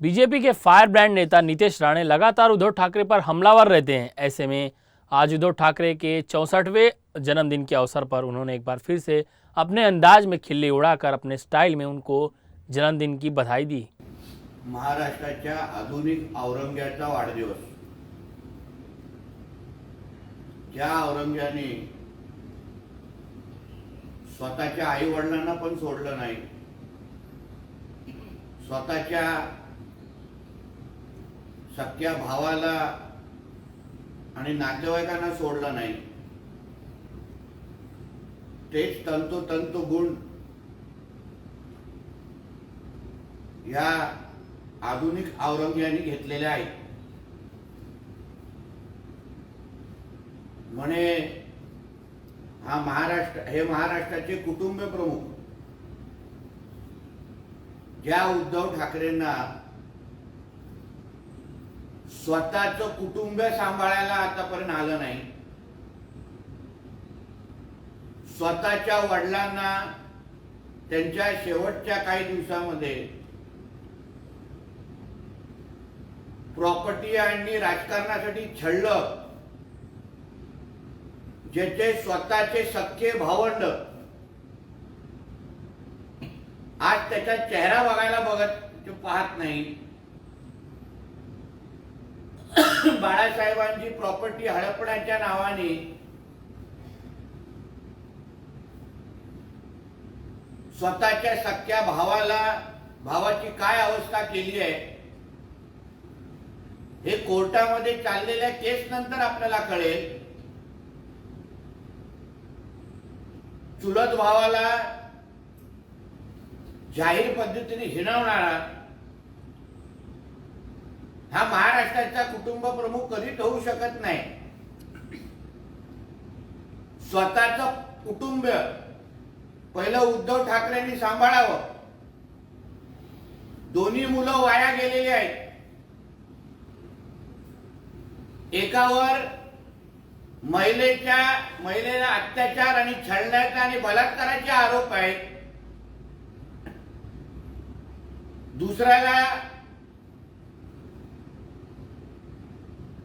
BJP के fire brand नेता नीतीश राणे लगातार उद्धव ठाकरे पर हमलावर रहते हैं। ऐसे में आज उद्धव ठाकरे के 64वें जन्मदिन के अवसर पर उन्होंने एक बार फिर से अपने अंदाज में खिल्ली उड़ाकर अपने स्टाइल में उनको जन्मदिन की बधाई दी। महाराष्ट्राच्या आधुनिक औरंग्याचा वाढदिवस, ज्या औरंग्याने स्वतःच्या आई वडिलांना पण सोडलं नाही, स्वतःच्या सख्या भावाला आणि नातेवाईकांना सोडलं नाही, तेच तंतोतंत गुण या आधुनिक औरंग्याने घेतलेले आहेत। म्हणे हा महाराष्ट्राचे कुटुंब प्रमुख ज्या उद्धव ठाकरेंना स्वतःचं कुटुंब सांभाळायला आतापर्यंत आलं नाही, स्वतःच्या वडिलांना त्यांच्या शेवटच्या काही दिवसांमध्ये प्रॉपर्टी आणि राजकारणासाठी छळलं, ज्याचे स्वतःचे सख्खे भावंड आज त्याचा चेहरा बघायला पाहत नाही। बाळासाहेबांची प्रॉपर्टी हडपण्याच्या नावाने स्वतःच्या सख्या भावाची काय अवस्था केली आहे हे कोर्टामध्ये चाललेल्या केस नंतर आपल्याला कळेल। चुलत भावाला जाहीर पद्धतीने हिणवणारा हा महाराष्ट्राचा कुटुंब प्रमुख कधीच होऊ शकत नाही। स्वतःचं कुटुंब पहिलं उद्धव ठाकरेंनी सांभाळावं। दोन्ही मुलं वाया गेलेली आहेत, एकावर महिलेला अत्याचार आणि छळण्याचा आणि बलात्काराचे आरोप आहेत,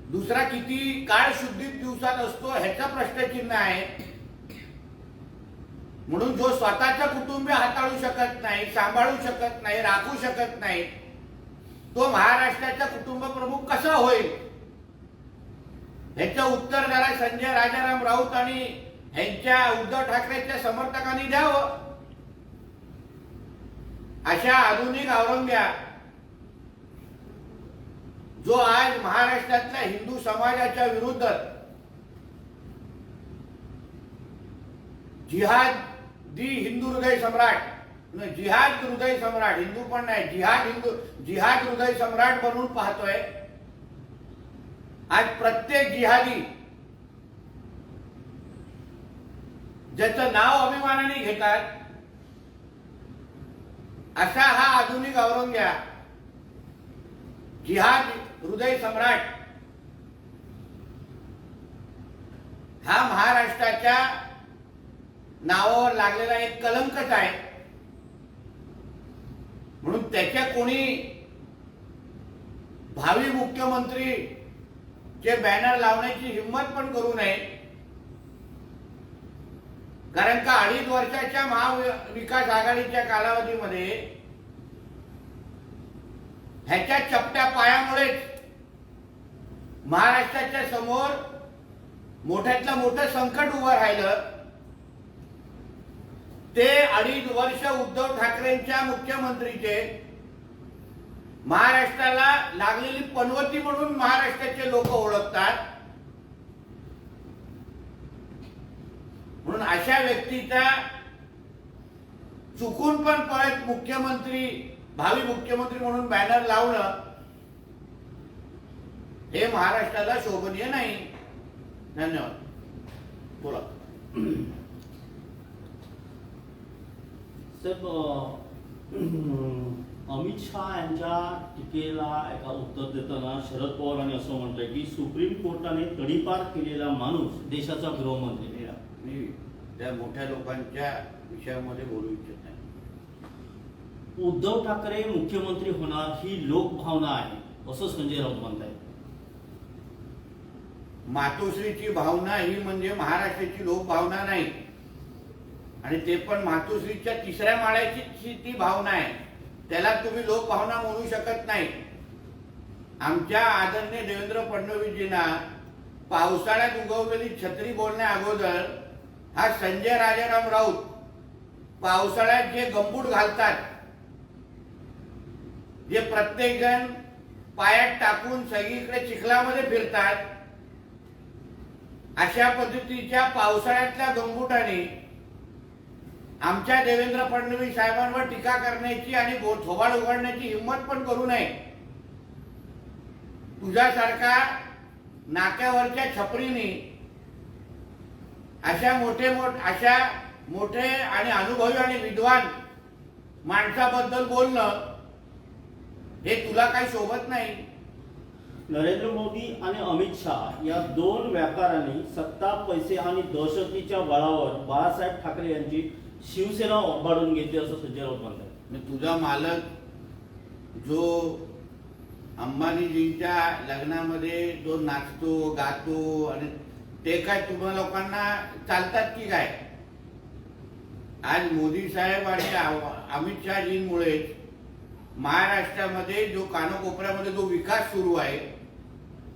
दुसरा किती काळ शुद्धीत दिवसात असतो ह्याचा प्रश्नचिन्ह आहे। म्हणून जो स्वतःचं कुटुंब हाताळू शकत नाही, सांभाळू शकत नाही, राखू शकत नाही, तो महाराष्ट्राचा कुटुंब प्रमुख कसा होईल ह्याचं उत्तर जरा संजय राजाराम राऊत आणि ह्यांच्या उद्धव ठाकरेच्या समर्थकांनी द्यावं। अशा आधुनिक औरंग्या जो आज महाराष्ट्रातल्या हिंदू समाजाच्या विरुद्ध हिंदू हृदय सम्राट, जिहाद हृदय सम्राट, हिंदू पण नाही, जिहाद हृदय सम्राट बनून पाहतोय। आज प्रत्येक जिहादी ज्याचं नाव अभिमानाने घेतात असा हा आधुनिक औरंग्या जिहाद हृदय सम्राट हा महाराष्ट्राच्या नावावर लागलेला एक कलंकच आहे। म्हणून त्याच्या कोणी भावी मुख्यमंत्री चे बॅनर लावण्याची हिम्मत पण करू नये, कारण का 2.5 वर्षाच्या महाविकास आघाडीच्या कालावधीमध्ये ह्याच्या चपट्या पायामुळेच महाराष्ट्राच्या समोर मोठ्यातलं मोठं संकट उभं राहिलं। ते 2.5 वर्ष उद्धव ठाकरेंच्या मुख्यमंत्रीचे महाराष्ट्राला लागलेली पनवती म्हणून महाराष्ट्राचे लोक ओळखतात। म्हणून अशा व्यक्तीचा चुकून पण परत भावी मुख्यमंत्री म्हणून बॅनर लावणं हे महाराष्ट्राला शोभनीय नाही। धन्यवाद। बोला साहेब, अमित शहा यांच्या टीकेला एका उत्तर देताना शरद पवारांनी असं म्हटलंय की सुप्रीम कोर्टाने तडीपार केलेला माणूस देशाचा गृहमंत्री। मी त्या मोठ्या लोकांच्या विषयामध्ये बोलू इच्छित नाही। उद्धव ठाकरे मुख्यमंत्री होणार ही लोकभावना आहे असं संजय राऊत म्हणतायत. मातोश्रीची भावना ही म्हणजे महाराष्ट्राची लोकभावना नाही, आणि ते पण मातोश्रीच्या 3ऱ्या माळ्याची ती भावना आहे. त्याला तुम्ही लोकभावना म्हणू शकत नाही. आमच्या आदरणीय देवेंद्र फडणवीसजींना पावसाळ्यात उगवलेली छत्री बोलण्या अगोदर हा संजय राजाराम राऊत पावसाळ्यात जे गंबूट घालतात, जे प्रत्येक जण पायात टाकून सगळीकडे चिखलामध्ये फिरतात, अशा पद्धतीच्या पावसाळ्यातल्या गंबुटाने आमच्या देवेंद्र फडणवीस साहेबांवर टीका करण्याची आणि थोबाड उघडण्याची हिंमत पण करू नये. तुझ्यासारखा नाक्यावरच्या छपरीने अशा मोठे आणि अनुभवी आणि विद्वान माणसाबद्दल बोलणं हे तुला काही शोभत नाही. नरेंद्र मोदी आणि अमित शहा या 2 व्यापाऱ्यांनी सत्ता, पैसे आणि दहशतीच्या बळावर बाळासाहेब ठाकरे यांची शिवसेना ओबाडून घेतली असं संजय राऊत म्हणतात. तुझा मालक जो अंबानीजींच्या लग्नामध्ये जो नाचतो गातो आणि ते काय तुम्हा लोकांना चालतात की काय? आज मोदी साहेब आणि अमित शहाजींमुळे महाराष्ट्रामध्ये जो कानाकोपऱ्यामध्ये जो विकास सुरू आहे,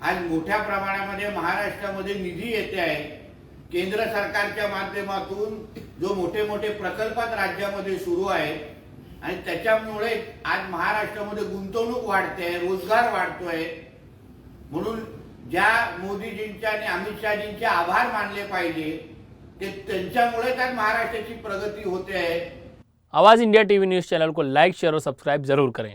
आज मोठ्या प्रमाणामध्ये महाराष्ट्रामध्ये निधी येते आहे. केंद्र सरकारच्या माध्यमातून जो मोठे प्रकल्पात राज्यामध्ये सुरू आहे आणि त्याच्यामुळे आज महाराष्ट्रामध्ये गुंतवणूक वाढते, रोजगार वाढतोय. म्हणून ज्या मोदीजींच्या आणि अमित शहाजींचे आभार मानले पाहिजे, ते त्यांच्यामुळेच आज महाराष्ट्राची प्रगती होते आहे. आवाज इंडिया टीवी न्यूज़ चैनल को लाइक, शेयर और सब्सक्राइब जरूर करें.